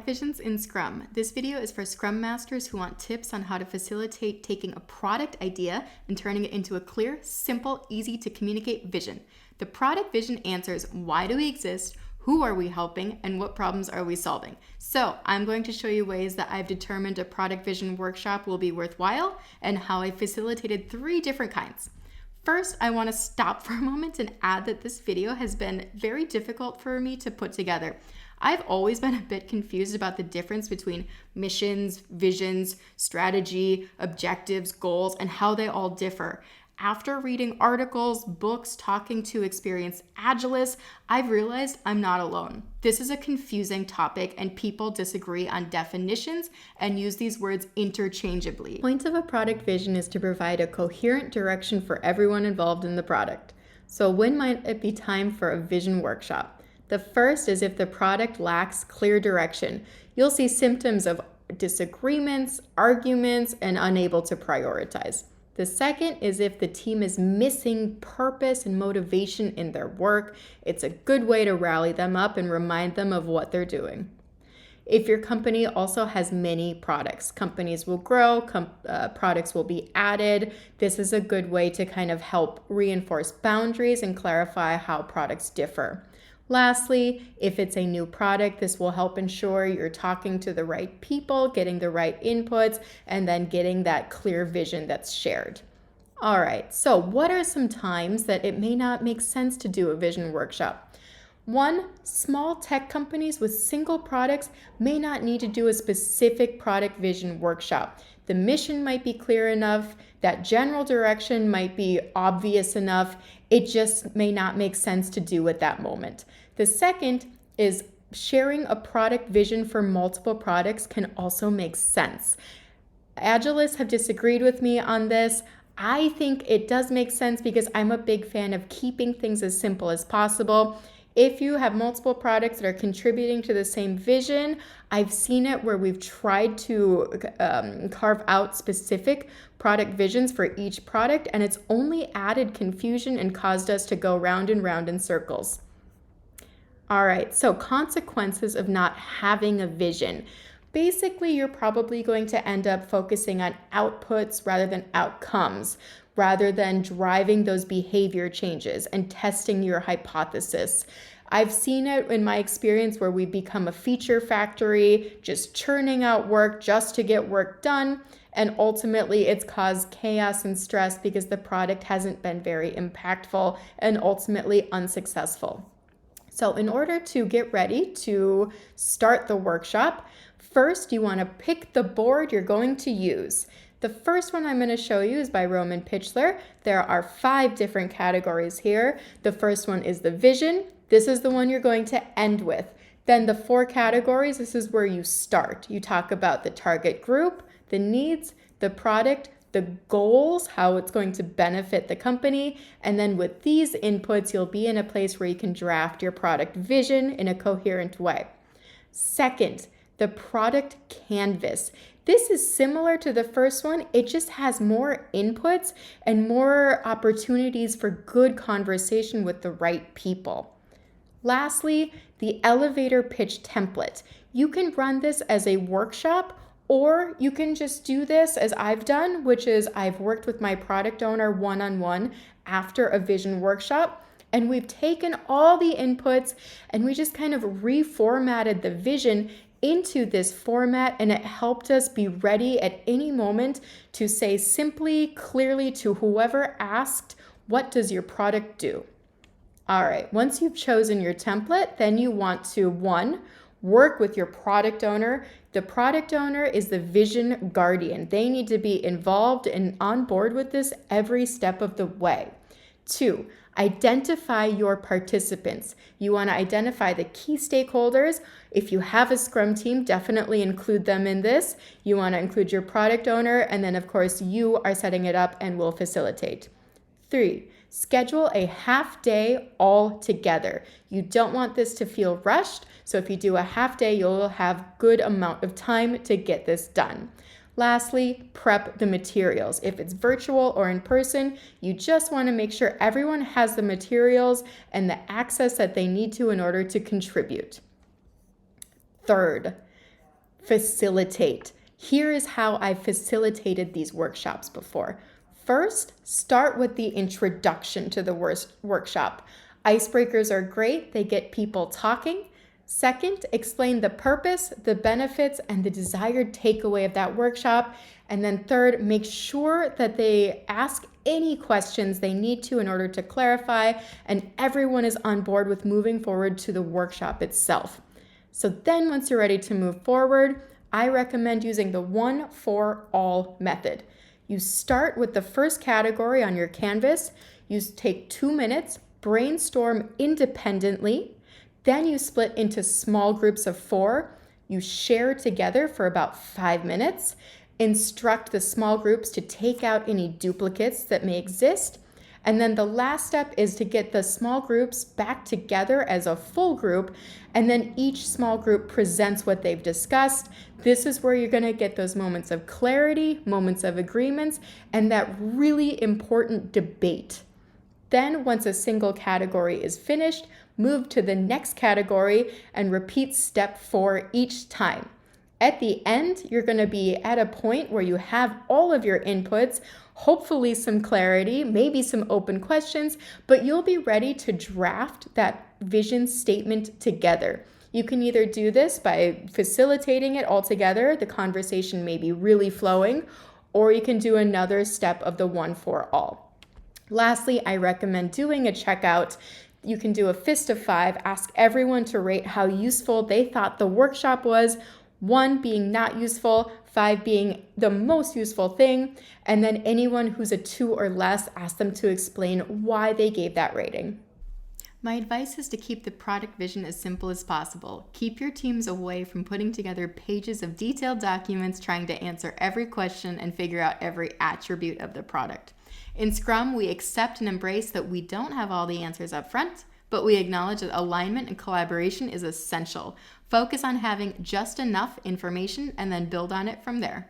visions in Scrum. This video is for Scrum Masters who want tips on how to facilitate taking a product idea and turning it into a clear, simple, easy to communicate vision. The product vision answers why do we exist, who are we helping, and what problems are we solving. So I'm going to show you ways that I've determined a product vision workshop will be worthwhile and how I facilitated 3 different kinds. First, I want to stop for a moment and add that this video has been very difficult for me to put together. I've always been a bit confused about the difference between missions, visions, strategy, objectives, goals, and how they all differ. After reading articles, books, talking to experienced agilists, I've realized I'm not alone. This is a confusing topic and people disagree on definitions and use these words interchangeably. The point of a product vision is to provide a coherent direction for everyone involved in the product. So when might it be time for a vision workshop? The first is if the product lacks clear direction. You'll see symptoms of disagreements, arguments, and unable to prioritize. The second is if the team is missing purpose and motivation in their work. It's a good way to rally them up and remind them of what they're doing. If your company also has many products, companies will grow, products will be added. This is a good way to kind of help reinforce boundaries and clarify how products differ. Lastly, if it's a new product, this will help ensure you're talking to the right people, getting the right inputs, and then getting that clear vision that's shared. All right, so what are some times that it may not make sense to do a vision workshop? 1, small tech companies with single products may not need to do a specific product vision workshop. The mission might be clear enough, that general direction might be obvious enough, it just may not make sense to do at that moment. The second is sharing a product vision for multiple products can also make sense. Agilists have disagreed with me on this. I think it does make sense because I'm a big fan of keeping things as simple as possible. If you have multiple products that are contributing to the same vision, I've seen it where we've tried to carve out specific product visions for each product, and it's only added confusion and caused us to go round and round in circles. All right, so consequences of not having a vision. Basically, you're probably going to end up focusing on outputs rather than outcomes, rather than driving those behavior changes and testing your hypothesis. I've seen it in my experience where we become a feature factory, just churning out work just to get work done. And ultimately, it's caused chaos and stress because the product hasn't been very impactful and ultimately unsuccessful. So in order to get ready to start the workshop, first you want to pick the board you're going to use. The first one I'm going to show you is by Roman Pichler. There are 5 different categories here. The first one is the vision. This is the one you're going to end with. Then the 4 categories, this is where you start. You talk about the target group, the needs, the product, the goals, how it's going to benefit the company. And then with these inputs, you'll be in a place where you can draft your product vision in a coherent way. Second, the product canvas. This is similar to the first one. It just has more inputs and more opportunities for good conversation with the right people. Lastly, the elevator pitch template. You can run this as a workshop, or you can just do this as I've done, which is I've worked with my product owner one-on-one after a vision workshop. And we've taken all the inputs and we just kind of reformatted the vision into this format, and it helped us be ready at any moment to say simply, clearly to whoever asked, what does your product do? All right, once you've chosen your template, then you want to, 1, work with your product owner. The product owner is the vision guardian. They need to be involved and on board with this every step of the way. 2, identify your participants. You want to identify the key stakeholders. If you have a Scrum team, definitely include them in this. You want to include your product owner, and then of course you are setting it up and will facilitate. 3, schedule a half day all together. You don't want this to feel rushed, so if you do a half day, you'll have good amount of time to get this done. Lastly, prep the materials. If it's virtual or in person, you just want to make sure everyone has the materials and the access that they need to in order to contribute. Third, Facilitate. Here is how I've facilitated these workshops before. First, start with the introduction to the workshop. Icebreakers are great. They get people talking. Second, explain the purpose, the benefits, and the desired takeaway of that workshop. And then third, make sure that they ask any questions they need to in order to clarify, and everyone is on board with moving forward to the workshop itself. So then once you're ready to move forward, I recommend using the 1-for-all method. You start with the first category on your canvas. You take 2 minutes, brainstorm independently. Then you split into small groups of 4. You share together for about 5 minutes. Instruct the small groups to take out any duplicates that may exist. And then the last step is to get the small groups back together as a full group. And then each small group presents what they've discussed. This is where you're going to get those moments of clarity, moments of agreements, and that really important debate. Then once a single category is finished, move to the next category and repeat step 4 each time. At the end, you're going to be at a point where you have all of your inputs, hopefully some clarity, maybe some open questions, but you'll be ready to draft that vision statement together. You can either do this by facilitating it all together, the conversation may be really flowing, or you can do another step of the 1-for-all. Lastly, I recommend doing a checkout. You can do a fist of 5, ask everyone to rate how useful they thought the workshop was, 1 being not useful, 5 being the most useful thing, and then anyone who's a 2 or less, ask them to explain why they gave that rating. My advice is to keep the product vision as simple as possible. Keep your teams away from putting together pages of detailed documents trying to answer every question and figure out every attribute of the product. In Scrum, we accept and embrace that we don't have all the answers up front, but we acknowledge that alignment and collaboration is essential. Focus on having just enough information and then build on it from there.